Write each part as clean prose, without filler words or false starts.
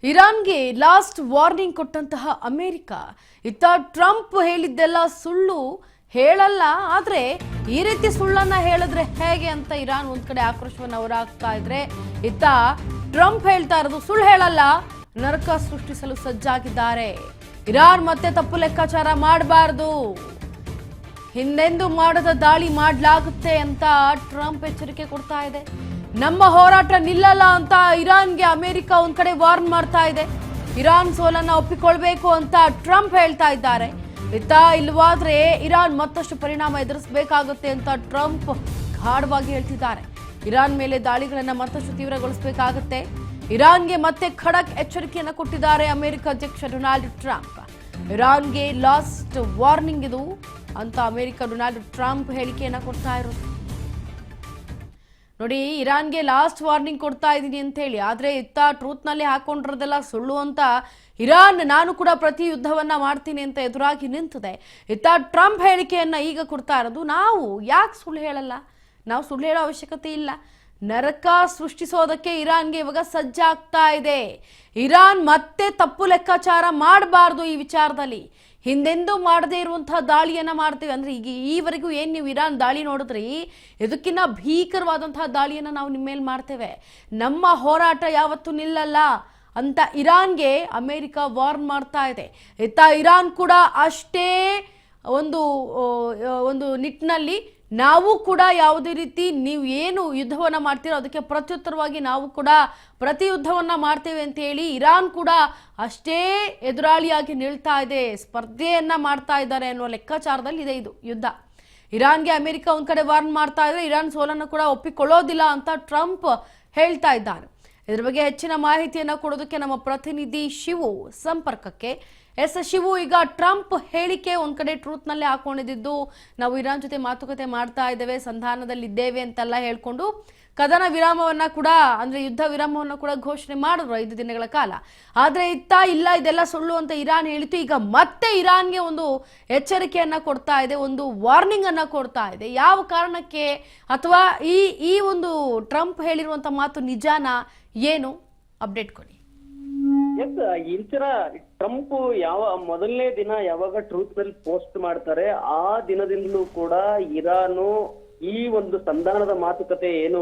ಇರಾನ್ಗೆ last warning ಕೊಟ್ಟಂತಹ America ಇತ್ತ Trump ಹೇಳಿದ್ದೆಲ್ಲ ಸುಳ್ಳು ಹೇಳಲ್ಲ, ಆದ್ರೆ ಈ ರೀತಿ ಸುಳ್ಳನ್ನ ಹೇಳಿದ್ರೆ ಹೇಗೆ ಅಂತ ಇರಾನ್ ಒಂದ್ ಕಡೆ ಆಕ್ರೋಶವನ್ನ ಹೊರಹಾಕ್ತಾ ಇದ್ರೆ, ಇತ್ತ ಟ್ರಂಪ್ ಹೇಳ್ತಾ ಇರೋದು ಸುಳ್ಳು ಹೇಳಲ್ಲ, ನರಕ ಸೃಷ್ಟಿಸಲು ಸಜ್ಜಾಗಿದ್ದಾರೆ. ಇರಾನ್ ಮತ್ತೆ ತಪ್ಪು ಲೆಕ್ಕಾಚಾರ ಮಾಡಬಾರದು, ಹಿಂದೆಂದೂ ಮಾಡದ ದಾಳಿ ಮಾಡಲಾಗುತ್ತೆ ಅಂತ ಟ್ರಂಪ್ ಎಚ್ಚರಿಕೆ ಕೊಡ್ತಾ ಇದೆ. ನಮ್ಮ ಹೋರಾಟ ನಿಲ್ಲಲ್ಲ ಅಂತ ಇರಾನ್ಗೆ ಅಮೆರಿಕ ಒಂದ್ ಕಡೆ ವಾರ್ನ್ ಮಾಡ್ತಾ ಇದೆ. ಇರಾನ್ ಸೋಲನ್ನ ಒಪ್ಪಿಕೊಳ್ಬೇಕು ಅಂತ ಟ್ರಂಪ್ ಹೇಳ್ತಾ ಇದ್ದಾರೆ. ಇತ್ತ ಇಲ್ವಾದ್ರೆ ಇರಾನ್ ಮತ್ತಷ್ಟು ಪರಿಣಾಮ ಎದುರಿಸಬೇಕಾಗುತ್ತೆ ಅಂತ ಟ್ರಂಪ್ ಗಾಢವಾಗಿ ಹೇಳ್ತಿದ್ದಾರೆ. ಇರಾನ್ ಮೇಲೆ ದಾಳಿಗಳನ್ನ ಮತ್ತಷ್ಟು ತೀವ್ರಗೊಳಿಸಬೇಕಾಗುತ್ತೆ. ಇರಾನ್ಗೆ ಮತ್ತೆ ಖಡಕ್ ಎಚ್ಚರಿಕೆಯನ್ನ ಕೊಟ್ಟಿದ್ದಾರೆ ಅಮೆರಿಕ ಅಧ್ಯಕ್ಷ ಡೊನಾಲ್ಡ್ ಟ್ರಂಪ್. ಇರಾನ್ಗೆ ಲಾಸ್ಟ್ ವಾರ್ನಿಂಗ್ ಇದು ಅಂತ ಅಮೆರಿಕ ಡೊನಾಲ್ಡ್ ಟ್ರಂಪ್ ಹೇಳಿಕೆಯನ್ನ ಕೊಡ್ತಾ ಇರೋದು. ನೋಡಿ, ಇರಾನ್ಗೆ ಲಾಸ್ಟ್ ವಾರ್ನಿಂಗ್ ಕೊಡ್ತಾ ಇದ್ದೀನಿ ಅಂತ ಹೇಳಿ, ಆದ್ರೆ ಇತ್ತ ಟ್ರೂತ್ ನಲ್ಲಿ ಹಾಕೊಂಡಿರೋದೆಲ್ಲ ಸುಳ್ಳು ಅಂತ ಇರಾನ್ ನಾನು ಕೂಡ ಪ್ರತಿ ಯುದ್ಧವನ್ನ ಮಾಡ್ತೀನಿ ಅಂತ ಎದುರಾಗಿ ನಿಂತಿದೆ. ಇತ್ತ ಟ್ರಂಪ್ ಹೇಳಿಕೆಯನ್ನ ಈಗ ಕೊಡ್ತಾ ಇರೋದು. ನಾವು ಯಾಕೆ ಸುಳ್ಳು ಹೇಳಲ್ಲ? ನಾವು ಸುಳ್ಳು ಹೇಳೋ ಅವಶ್ಯಕತೆ ಇಲ್ಲ. ನರಕ ಸೃಷ್ಟಿಸೋದಕ್ಕೆ ಇರಾನ್ಗೆ ಇವಾಗ ಸಜ್ಜಾಗ್ತಾ ಇದೆ. ಇರಾನ್ ಮತ್ತೆ ತಪ್ಪು ಲೆಕ್ಕಾಚಾರ ಮಾಡಬಾರ್ದು. ಈ ವಿಚಾರದಲ್ಲಿ ಹಿಂದೆಂದೂ ಮಾಡದೇ ಇರುವಂತಹ ದಾಳಿಯನ್ನ ಮಾಡ್ತೇವೆ. ಅಂದ್ರೆ ಈಗ ಈವರೆಗೂ ಏನ್ ನೀವು ಇರಾನ್ ದಾಳಿ ನೋಡಿದ್ರಿ, ಇದಕ್ಕಿಂತ ಭೀಕರವಾದಂತಹ ದಾಳಿಯನ್ನ ನಾವು ನಿಮ್ಮ ಮೇಲೆ ಮಾಡ್ತೇವೆ. ನಮ್ಮ ಹೋರಾಟ ಯಾವತ್ತೂ ನಿಲ್ಲಲ್ಲ ಅಂತ ಇರಾನ್ಗೆ ಅಮೆರಿಕ ವಾರ್ನ್ ಮಾಡ್ತಾ ಇದೆ. ಇತ್ತ ಇರಾನ್ ಕೂಡ ಅಷ್ಟೇ ಒಂದು ನಿಟ್ಟಿನಲ್ಲಿ ನಾವು ಕೂಡ ಯಾವುದೇ ರೀತಿ ನೀವು ಏನು ಯುದ್ಧವನ್ನ ಮಾಡ್ತೀರೋ ಅದಕ್ಕೆ ಪ್ರತ್ಯುತ್ತರವಾಗಿ ನಾವು ಕೂಡ ಪ್ರತಿ ಯುದ್ಧವನ್ನ ಮಾಡ್ತೇವೆ ಅಂತ ಹೇಳಿ ಇರಾನ್ ಕೂಡ ಅಷ್ಟೇ ಎದುರಾಳಿಯಾಗಿ ನಿಲ್ತಾ ಇದೆ, ಸ್ಪರ್ಧೆಯನ್ನ ಮಾಡ್ತಾ ಇದ್ದಾರೆ ಅನ್ನೋ ಲೆಕ್ಕಾಚಾರದಲ್ಲಿ ಇದೆ ಇದು ಯುದ್ಧ. ಇರಾನ್ಗೆ ಅಮೆರಿಕ ಒಂದ್ ಕಡೆ ವಾರ್ನ್ ಮಾಡ್ತಾ ಇದ್ರೆ, ಇರಾನ್ ಸೋಲನ್ನು ಕೂಡ ಒಪ್ಪಿಕೊಳ್ಳೋದಿಲ್ಲ ಅಂತ ಟ್ರಂಪ್ ಹೇಳ್ತಾ ಇದ್ದಾರೆ. ಇದ್ರ ಬಗ್ಗೆ ಹೆಚ್ಚಿನ ಮಾಹಿತಿಯನ್ನ ಕೊಡೋದಕ್ಕೆ ನಮ್ಮ ಪ್ರತಿನಿಧಿ ಶಿವು ಸಂಪರ್ಕಕ್ಕೆ. ಶಿವು, ಈಗ ಟ್ರಂಪ್ ಹೇಳಿಕೆ ಒಂದ್ ಕಡೆ ಟ್ರೂತ್ ನಲ್ಲೇ ಹಾಕೊಂಡಿದ್ದು, ನಾವು ಇರಾನ್ ಜೊತೆ ಮಾತುಕತೆ ಮಾಡ್ತಾ ಇದ್ದೇವೆ, ಸಂಧಾನದಲ್ಲಿದ್ದೇವೆ ಅಂತೆಲ್ಲ ಹೇಳ್ಕೊಂಡು ಕದನ ವಿರಾಮವನ್ನ ಕೂಡ ಅಂದ್ರೆ ಯುದ್ಧ ವಿರಾಮವನ್ನ ಕೂಡ ಘೋಷಣೆ ಮಾಡಿದ್ರು 5 ದಿನಗಳ ಕಾಲ. ಆದ್ರೆ ಇತ್ತ ಇಲ್ಲ, ಇದೆಲ್ಲ ಸುಳ್ಳು ಅಂತ ಇರಾನ್ ಹೇಳಿತು. ಈಗ ಮತ್ತೆ ಇರಾನ್ಗೆ ಒಂದು ಎಚ್ಚರಿಕೆಯನ್ನ ಕೊಡ್ತಾ ಇದೆ, ಒಂದು ವಾರ್ನಿಂಗ್ ಅನ್ನ ಕೊಡ್ತಾ ಇದೆ. ಯಾವ ಕಾರಣಕ್ಕೆ, ಅಥವಾ ಈ ಒಂದು ಟ್ರಂಪ್ ಹೇಳಿರುವಂತ ಮಾತು ನಿಜಾನ, ಏನು ಅಪ್ಡೇಟ್ ಕೊಡಿ. ಇಂಚರ ಟ್ರಂಪ್ ಯಾವ ಮೊದಲನೇ ದಿನ ಯಾವಾಗ ಟ್ರೂತ್ ನಲ್ಲಿ ಪೋಸ್ಟ್ ಮಾಡ್ತಾರೆ, ಆ ದಿನದಿಂದಲೂ ಕೂಡ ಇರಾನು ಈ ಒಂದು ಸಂಧಾನದ ಮಾತುಕತೆ ಏನು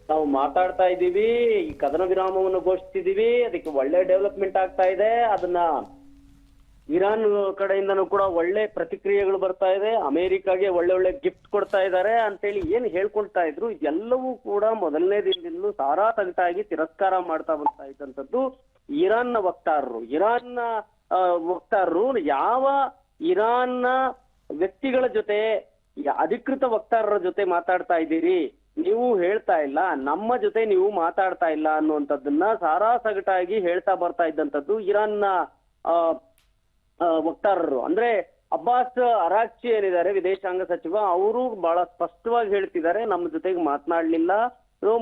ನಾವು ಮಾತಾಡ್ತಾ ಇದ್ದೀವಿ, ಈ ಕದನ ವಿರಾಮವನ್ನು ಘೋಷಿಸಿದೀವಿ, ಅದಕ್ಕೆ ಒಳ್ಳೆ ಡೆವಲಪ್ಮೆಂಟ್ ಆಗ್ತಾ ಇದೆ, ಅದನ್ನ ಇರಾನ್ ಕಡೆಯಿಂದನೂ ಕೂಡ ಒಳ್ಳೆ ಪ್ರತಿಕ್ರಿಯೆಗಳು ಬರ್ತಾ ಇದೆ, ಅಮೆರಿಕಾಗೆ ಒಳ್ಳೆ ಗಿಫ್ಟ್ ಕೊಡ್ತಾ ಇದ್ದಾರೆ ಅಂತೇಳಿ ಏನ್ ಹೇಳ್ಕೊಳ್ತಾ ಇದ್ರು, ಇದೆಲ್ಲವೂ ಕೂಡ ಮೊದಲನೇ ದಿನದಿಂದಲೂ ಸಾರಾ ತಗಟಾಗಿ ತಿರಸ್ಕಾರ ಮಾಡ್ತಾ ಬರ್ತಾ ಇದ್ದಂಥದ್ದು ಇರಾನ್ನ ವಕ್ತಾರರು. ಯಾವ ಇರಾನ್ನ ವ್ಯಕ್ತಿಗಳ ಜೊತೆ, ಅಧಿಕೃತ ವಕ್ತಾರರ ಜೊತೆ ಮಾತಾಡ್ತಾ ಇದ್ದೀರಿ, ನೀವು ಹೇಳ್ತಾ ಇಲ್ಲ, ನಮ್ಮ ಜೊತೆ ನೀವು ಮಾತಾಡ್ತಾ ಇಲ್ಲ ಅನ್ನುವಂಥದ್ದನ್ನ ಸಾರಾ ಸಗಟಾಗಿ ಹೇಳ್ತಾ ಬರ್ತಾ ಇದ್ದಂಥದ್ದು ಇರಾನ್ನ ವಕ್ತಾರರು. ಅಂದ್ರೆ ಅಬ್ಬಾಸ್ ಅರಾಕ್ಚಿ ಏನಿದ್ದಾರೆ ವಿದೇಶಾಂಗ ಸಚಿವ, ಅವರು ಬಹಳ ಸ್ಪಷ್ಟವಾಗಿ ಹೇಳ್ತಿದ್ದಾರೆ, ನಮ್ಮ ಜೊತೆಗೆ ಮಾತನಾಡ್ಲಿಲ್ಲ,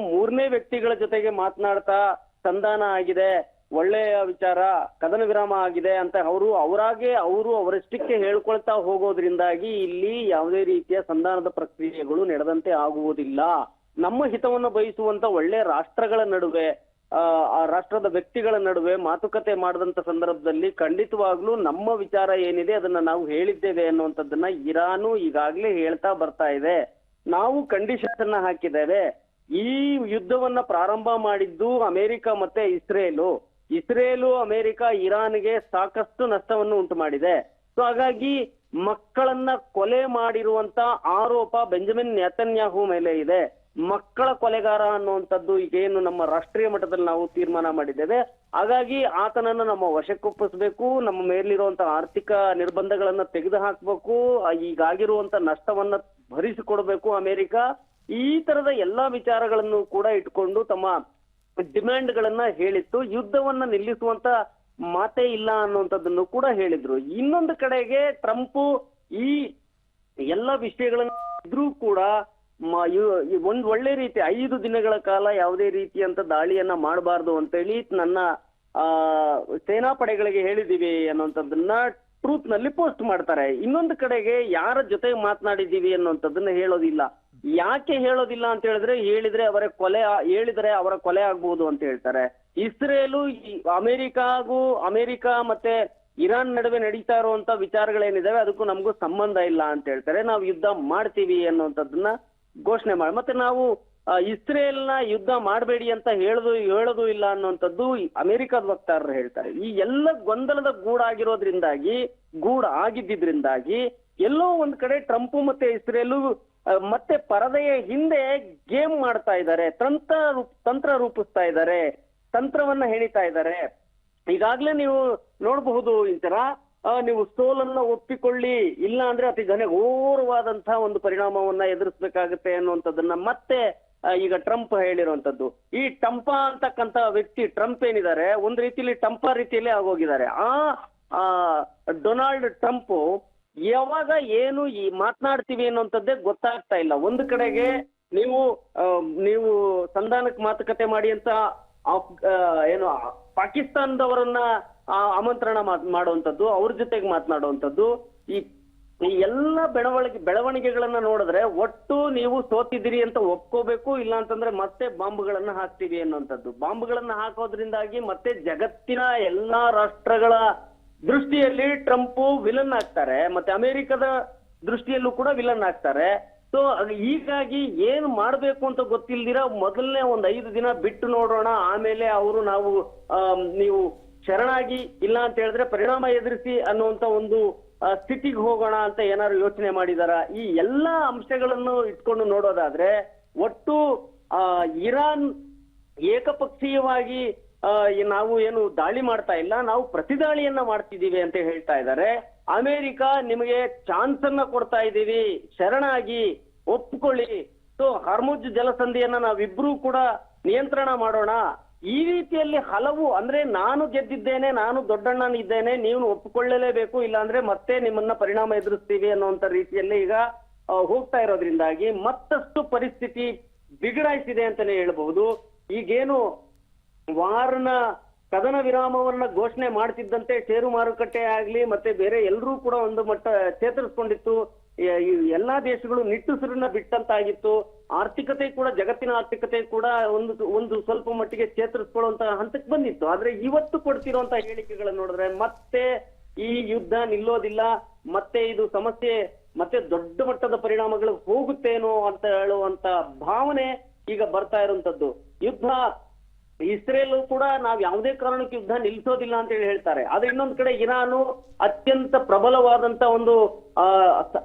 ಮೂರನೇ ವ್ಯಕ್ತಿಗಳ ಜೊತೆಗೆ ಮಾತನಾಡ್ತಾ ಸಂಧಾನ ಆಗಿದೆ, ಒಳ್ಳೆಯ ವಿಚಾರ, ಕದನ ವಿರಾಮ ಆಗಿದೆ ಅಂತ ಅವರು ಅವರಷ್ಟಕ್ಕೆ ಹೇಳ್ಕೊಳ್ತಾ ಹೋಗೋದ್ರಿಂದಾಗಿ ಇಲ್ಲಿ ಯಾವುದೇ ರೀತಿಯ ಸಂಧಾನದ ಪ್ರಕ್ರಿಯೆಗಳು ನಡೆದಂತೆ ಆಗುವುದಿಲ್ಲ. ನಮ್ಮ ಹಿತವನ್ನು ಬಯಸುವಂತ ಒಳ್ಳೆ ರಾಷ್ಟ್ರಗಳ ನಡುವೆ, ಆ ರಾಷ್ಟ್ರದ ವ್ಯಕ್ತಿಗಳ ನಡುವೆ ಮಾತುಕತೆ ಮಾಡಿದಂತ ಸಂದರ್ಭದಲ್ಲಿ ಖಂಡಿತವಾಗ್ಲೂ ನಮ್ಮ ವಿಚಾರ ಏನಿದೆ ಅದನ್ನ ನಾವು ಹೇಳಿದ್ದೇವೆ ಅನ್ನುವಂಥದ್ದನ್ನ ಇರಾನು ಈಗಾಗ್ಲೇ ಹೇಳ್ತಾ ಬರ್ತಾ ಇದೆ. ನಾವು ಕಂಡೀಷನ್ಸ್ ಅನ್ನ ಹಾಕಿದ್ದೇವೆ. ಈ ಯುದ್ಧವನ್ನ ಪ್ರಾರಂಭ ಮಾಡಿದ್ದು ಅಮೆರಿಕ ಮತ್ತೆ ಇಸ್ರೇಲು ಅಮೆರಿಕ ಇರಾನ್ಗೆ ಸಾಕಷ್ಟು ನಷ್ಟವನ್ನು ಉಂಟು ಮಾಡಿದೆ. ಸೊ ಹಾಗಾಗಿ ಮಕ್ಕಳನ್ನ ಕೊಲೆ ಮಾಡಿರುವಂತ ಆರೋಪ ಬೆಂಜಮಿನ್ ನೆತನ್ಯಾಹು ಮೇಲೆ ಇದೆ. ಮಕ್ಕಳ ಕೊಲೆಗಾರ ಅನ್ನುವಂಥದ್ದು ಈಗೇನು ನಮ್ಮ ರಾಷ್ಟ್ರೀಯ ಮಟ್ಟದಲ್ಲಿ ನಾವು ತೀರ್ಮಾನ ಮಾಡಿದ್ದೇವೆ. ಹಾಗಾಗಿ ಆತನನ್ನ ನಮ್ಮ ವಶಕ್ಕೊಪ್ಪಿಸ್ಬೇಕು, ನಮ್ಮ ಮೇಲಿರುವಂತಹ ಆರ್ಥಿಕ ನಿರ್ಬಂಧಗಳನ್ನ ತೆಗೆದು ಹಾಕ್ಬೇಕು, ಈಗಾಗಿರುವಂತ ನಷ್ಟವನ್ನ ಭರಿಸಿಕೊಡ್ಬೇಕು ಅಮೆರಿಕ. ಈ ತರದ ಎಲ್ಲಾ ವಿಚಾರಗಳನ್ನು ಕೂಡ ಇಟ್ಕೊಂಡು ತಮ್ಮ ಡಿಮ್ಯಾಂಡ್ ಗಳನ್ನ ಹೇಳಿತ್ತು. ಯುದ್ಧವನ್ನ ನಿಲ್ಲಿಸುವಂತ ಮಾತೇ ಇಲ್ಲ ಅನ್ನುವಂಥದ್ದನ್ನು ಕೂಡ ಹೇಳಿದ್ರು. ಇನ್ನೊಂದು ಕಡೆಗೆ ಟ್ರಂಪ್ ಈ ಎಲ್ಲ ವಿಷಯಗಳನ್ನ ಇದ್ರೂ ಕೂಡ ಒಂದ್ ಒಳ್ಳೆ ರೀತಿ 5 ದಿನಗಳ ಕಾಲ ಯಾವುದೇ ರೀತಿಯಂತ ದಾಳಿಯನ್ನ ಮಾಡಬಾರ್ದು ಅಂತೇಳಿ ನನ್ನ ಸೇನಾ ಪಡೆಗಳಿಗೆ ಹೇಳಿದೀವಿ ಅನ್ನುವಂಥದ್ದನ್ನ ಟ್ರೂತ್ ನಲ್ಲಿ ಪೋಸ್ಟ್ ಮಾಡ್ತಾರೆ. ಇನ್ನೊಂದು ಕಡೆಗೆ ಯಾರ ಜೊತೆ ಮಾತನಾಡಿದೀವಿ ಅನ್ನುವಂಥದ್ದನ್ನ ಹೇಳೋದಿಲ್ಲ. ಯಾಕೆ ಹೇಳೋದಿಲ್ಲ ಅಂತ ಹೇಳಿದ್ರೆ ಹೇಳಿದ್ರೆ ಅವರ ಕೊಲೆ ಆಗ್ಬಹುದು ಅಂತ ಹೇಳ್ತಾರೆ. ಇಸ್ರೇಲು ಅಮೆರಿಕ ಮತ್ತೆ ಇರಾನ್ ನಡುವೆ ನಡೀತಾ ಇರುವಂತ ವಿಚಾರಗಳೇನಿದಾವೆ ಅದಕ್ಕೂ ನಮಗೂ ಸಂಬಂಧ ಇಲ್ಲ ಅಂತ ಹೇಳ್ತಾರೆ. ನಾವು ಯುದ್ಧ ಮಾಡ್ತೀವಿ ಅನ್ನುವಂಥದ್ದನ್ನ ಘೋಷಣೆ ಮಾಡಿ, ಮತ್ತೆ ನಾವು ಇಸ್ರೇಲ್ನ ಯುದ್ಧ ಮಾಡಬೇಡಿ ಅಂತ ಹೇಳೋದು ಇಲ್ಲ ಅನ್ನುವಂಥದ್ದು ಅಮೆರಿಕದ ವಕ್ತಾರರು ಹೇಳ್ತಾರೆ. ಈ ಎಲ್ಲ ಗೊಂದಲದ ಗೂಡಾಗಿದ್ದಿಂದಾಗಿ ಎಲ್ಲೋ ಒಂದ್ ಕಡೆ ಟ್ರಂಪ್ ಮತ್ತೆ ಇಸ್ರೇಲು ಮತ್ತೆ ಪರದೆಯ ಹಿಂದೆ ಗೇಮ್ ಮಾಡ್ತಾ ಇದ್ದಾರೆ, ತಂತ್ರ ರೂಪಿಸ್ತಾ ಇದ್ದಾರೆ, ತಂತ್ರವನ್ನ ಹೆಣಿತಾ ಇದ್ದಾರೆ. ಈಗಾಗ್ಲೇ ನೀವು ನೋಡಬಹುದು ಇಂತರ ನೀವು ಸೋಲನ್ನ ಒಪ್ಪಿಕೊಳ್ಳಿ, ಇಲ್ಲ ಅಂದ್ರೆ ಅತಿ ಘೋರವಾದಂತಹ ಒಂದು ಪರಿಣಾಮವನ್ನ ಎದುರಿಸಬೇಕಾಗುತ್ತೆ ಅನ್ನುವಂಥದ್ದನ್ನ ಮತ್ತೆ ಈಗ ಟ್ರಂಪ್ ಹೇಳಿರುವಂತದ್ದು. ಈ ಟಂಪ ಅಂತಕ್ಕಂತ ವ್ಯಕ್ತಿ ಟ್ರಂಪ್ ಏನಿದ್ದಾರೆ ಒಂದ್ ರೀತಿಯಲ್ಲಿ ಟಂಪ ರೀತಿಯಲ್ಲೇ ಆಗೋಗಿದ್ದಾರೆ. ಆ ಡೊನಾಲ್ಡ್ ಟ್ರಂಪ್ ಯಾವಾಗ ಏನು ಈ ಮಾತನಾಡ್ತೀವಿ ಅನ್ನುವಂಥದ್ದೇ ಗೊತ್ತಾಗ್ತಾ ಇಲ್ಲ. ಒಂದು ಕಡೆಗೆ ನೀವು ಸಂಧಾನಕ್ಕೆ ಮಾತುಕತೆ ಮಾಡಿ ಅಂತ ಏನು ಪಾಕಿಸ್ತಾನದವರನ್ನ ಆಮಂತ್ರಣ ಮಾಡುವಂಥದ್ದು, ಅವ್ರ ಜೊತೆಗೆ ಮಾತನಾಡುವಂಥದ್ದು, ಈ ಎಲ್ಲ ಬೆಳವಣಿಗೆಗಳನ್ನ ನೋಡಿದ್ರೆ ಒಟ್ಟು ನೀವು ಸೋತಿದ್ದೀರಿ ಅಂತ ಒಪ್ಕೋಬೇಕು, ಇಲ್ಲ ಅಂತಂದ್ರೆ ಮತ್ತೆ ಬಾಂಬ್ಗಳನ್ನ ಹಾಕ್ತೀವಿ ಅನ್ನುವಂಥದ್ದು. ಬಾಂಬ್ಗಳನ್ನ ಹಾಕೋದ್ರಿಂದಾಗಿ ಮತ್ತೆ ಜಗತ್ತಿನ ಎಲ್ಲಾ ರಾಷ್ಟ್ರಗಳ ದೃಷ್ಟಿಯಲ್ಲಿ ಟ್ರಂಪ್ ವಿಲನ್ ಆಗ್ತಾರೆ, ಮತ್ತೆ ಅಮೆರಿಕದ ದೃಷ್ಟಿಯಲ್ಲೂ ಕೂಡ ವಿಲನ್ ಆಗ್ತಾರೆ. ಸೊ ಹೀಗಾಗಿ ಏನ್ ಮಾಡ್ಬೇಕು ಅಂತ ಗೊತ್ತಿಲ್ದಿರ ಮೊದಲನೇ ಒಂದ್ 5 ದಿನ ಬಿಟ್ಟು ನೋಡೋಣ, ಆಮೇಲೆ ನೀವು ಶರಣಾಗಿ ಇಲ್ಲ ಅಂತ ಹೇಳಿದ್ರೆ ಪರಿಣಾಮ ಎದುರಿಸಿ ಅನ್ನುವಂತ ಒಂದು ಸ್ಥಿತಿಗೆ ಹೋಗೋಣ ಅಂತ ಏನಾದ್ರು ಯೋಚನೆ ಮಾಡಿದಾರ? ಈ ಎಲ್ಲಾ ಅಂಶಗಳನ್ನು ಇಟ್ಕೊಂಡು ನೋಡೋದಾದ್ರೆ ಒಟ್ಟು ಇರಾನ್ ಏಕಪಕ್ಷೀಯವಾಗಿ ನಾವು ಏನು ದಾಳಿ ಮಾಡ್ತಾ ಇಲ್ಲ, ನಾವು ಪ್ರತಿದಾಳಿಯನ್ನ ಮಾಡ್ತಿದೀವಿ ಅಂತ ಹೇಳ್ತಾ ಇದ್ದಾರೆ. ಅಮೆರಿಕ ನಿಮಗೆ ಚಾನ್ಸ್ ಅನ್ನ ಕೊಡ್ತಾ ಇದ್ದೀವಿ, ಶರಣಾಗಿ ಒಪ್ಕೊಳ್ಳಿ, ಸೊ ಹಾರ್ಮುಜ್ ಜಲಸಂಧಿಯನ್ನ ನಾವಿಬ್ರು ಕೂಡ ನಿಯಂತ್ರಣ ಮಾಡೋಣ. ಈ ರೀತಿಯಲ್ಲಿ ಹಲವು ಅಂದ್ರೆ ನಾನು ಗೆದ್ದಿದ್ದೇನೆ, ನಾನು ದೊಡ್ಡಣ್ಣನಿದ್ದೇನೆ, ನೀವು ಒಪ್ಪಿಕೊಳ್ಳಲೇಬೇಕು, ಇಲ್ಲಾಂದ್ರೆ ಮತ್ತೆ ನಿಮ್ಮನ್ನ ಪರಿಣಾಮ ಎದುರಿಸ್ತೀವಿ ಅನ್ನುವಂತ ರೀತಿಯಲ್ಲಿ ಈಗ ಹೋಗ್ತಾ ಇರೋದ್ರಿಂದಾಗಿ ಮತ್ತಷ್ಟು ಪರಿಸ್ಥಿತಿ ಬಿಗಡಾಯಿಸಿದೆ ಅಂತಾನೆ ಹೇಳ್ಬಹುದು. ಈಗೇನು ವಾರ್ನ ಕದನ ವಿರಾಮವನ್ನ ಘೋಷಣೆ ಮಾಡ್ತಿದ್ದಂತೆ ಷೇರು ಮಾರುಕಟ್ಟೆ ಆಗ್ಲಿ ಮತ್ತೆ ಬೇರೆ ಎಲ್ಲರೂ ಕೂಡ ಒಂದು ಮಟ್ಟ ಚೇತರಿಸ್ಕೊಂಡಿತ್ತು. ಎಲ್ಲಾ ದೇಶಗಳು ನಿಟ್ಟುಸಿರನ್ನ ಬಿಟ್ಟಂತಾಗಿತ್ತು. ಆರ್ಥಿಕತೆ ಕೂಡ, ಜಗತ್ತಿನ ಆರ್ಥಿಕತೆ ಕೂಡ ಒಂದು ಸ್ವಲ್ಪ ಮಟ್ಟಿಗೆ ಚೇತರಿಸ್ಕೊಳ್ಳುವಂತ ಹಂತಕ್ಕೆ ಬಂದಿತ್ತು. ಆದ್ರೆ ಇವತ್ತು ಕೊಡ್ತಿರುವಂತ ಹೇಳಿಕೆಗಳನ್ನ ನೋಡಿದ್ರೆ ಮತ್ತೆ ಈ ಯುದ್ಧ ನಿಲ್ಲೋದಿಲ್ಲ, ಮತ್ತೆ ಇದು ಸಮಸ್ಯೆ ಮತ್ತೆ ದೊಡ್ಡ ಮಟ್ಟದ ಪರಿಣಾಮಗಳು ಹೋಗುತ್ತೇನೋ ಅಂತ ಹೇಳುವಂತ ಭಾವನೆ ಈಗ ಬರ್ತಾ ಇರುವಂತದ್ದು. ಯುದ್ಧ ಇಸ್ರೇಲ್ ಕೂಡ ನಾವ್ ಯಾವುದೇ ಕಾರಣಕ್ಕೆ ಯುದ್ಧ ನಿಲ್ಲಿಸೋದಿಲ್ಲ ಅಂತ ಹೇಳ್ತಾರೆ. ಆದ್ರೆ ಇನ್ನೊಂದ್ ಕಡೆ ಇರಾನು ಅತ್ಯಂತ ಪ್ರಬಲವಾದಂತ ಒಂದು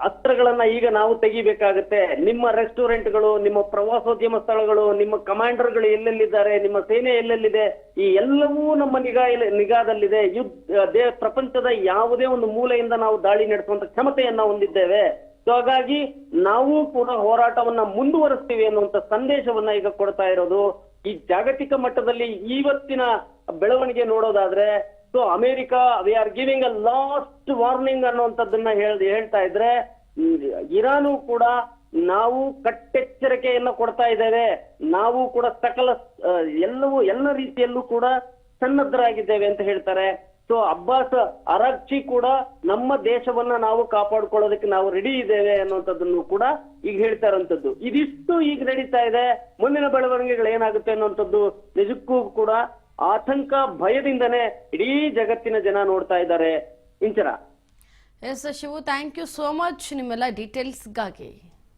ಅಸ್ತ್ರಗಳನ್ನ ಈಗ ನಾವು ತೆಗಿಬೇಕಾಗತ್ತೆ. ನಿಮ್ಮ ರೆಸ್ಟೋರೆಂಟ್ಗಳು, ನಿಮ್ಮ ಪ್ರವಾಸೋದ್ಯಮ ಸ್ಥಳಗಳು, ನಿಮ್ಮ ಕಮಾಂಡರ್ಗಳು ಎಲ್ಲೆಲ್ಲಿದ್ದಾರೆ, ನಿಮ್ಮ ಸೇನೆ ಎಲ್ಲೆಲ್ಲಿದೆ, ಈ ಎಲ್ಲವೂ ನಮ್ಮ ನಿಗಾದಲ್ಲಿದೆ. ಪ್ರಪಂಚದ ಯಾವುದೇ ಒಂದು ಮೂಲೆಯಿಂದ ನಾವು ದಾಳಿ ನಡೆಸುವಂತ ಕ್ಷಮತೆಯನ್ನ ಹೊಂದಿದ್ದೇವೆ. ಸೊ ಹಾಗಾಗಿ ನಾವು ಕೂಡ ಹೋರಾಟವನ್ನ ಮುಂದುವರಿಸ್ತೀವಿ ಅನ್ನುವಂತ ಸಂದೇಶವನ್ನ ಈಗ ಕೊಡ್ತಾ ಇರೋದು. ಈ ಜಾಗತಿಕ ಮಟ್ಟದಲ್ಲಿ ಇವತ್ತಿನ ಬೆಳವಣಿಗೆ ನೋಡೋದಾದ್ರೆ so America we are giving a last warning ಅನ್ನುವಂಥದ್ದನ್ನ ಹೇಳ್ತಾ ಇದ್ರೆ, ಇರಾನು ಕೂಡ ನಾವು ಕಟ್ಟೆಚ್ಚರಿಕೆಯನ್ನ ಕೊಡ್ತಾ ಇದ್ದೇವೆ, ನಾವು ಕೂಡ ಎಲ್ಲ ರೀತಿಯಲ್ಲೂ ಕೂಡ ಸನ್ನದ್ಧರಾಗಿದ್ದೇವೆ ಅಂತ ಹೇಳ್ತಾರೆ. ಸೊ ಅಬ್ಬಾಸ್ ಅರಾಗ್ಚಿ ಕೂಡ ನಮ್ಮ ದೇಶವನ್ನ ನಾವು ಕಾಪಾಡ್ಕೊಳ್ಳೋದಕ್ಕೆ ನಾವು ರೆಡಿ ಇದ್ದೇವೆ ಅನ್ನುವಂಥದ್ದನ್ನು ಕೂಡ ಈಗ ಹೇಳ್ತಾ ಇರುವಂತದ್ದು. ಇದಿಷ್ಟು ಈಗ ನಡೀತಾ ಇದೆ. ಮುಂದಿನ ಬೆಳವಣಿಗೆಗಳು ಏನಾಗುತ್ತೆ ಅನ್ನುವಂಥದ್ದು ನಿಜಕ್ಕೂ ಕೂಡ ಆತಂಕ, ಭಯದಿಂದನೇ ಇಡೀ ಜಗತ್ತಿನ ಜನ ನೋಡ್ತಾ ಇದ್ದಾರೆ. Inchara. S Shivu, thank you so much ನಿಮ್ಮೆಲ್ಲ ಡೀಟೇಲ್ಸ್ಗಾಗಿ.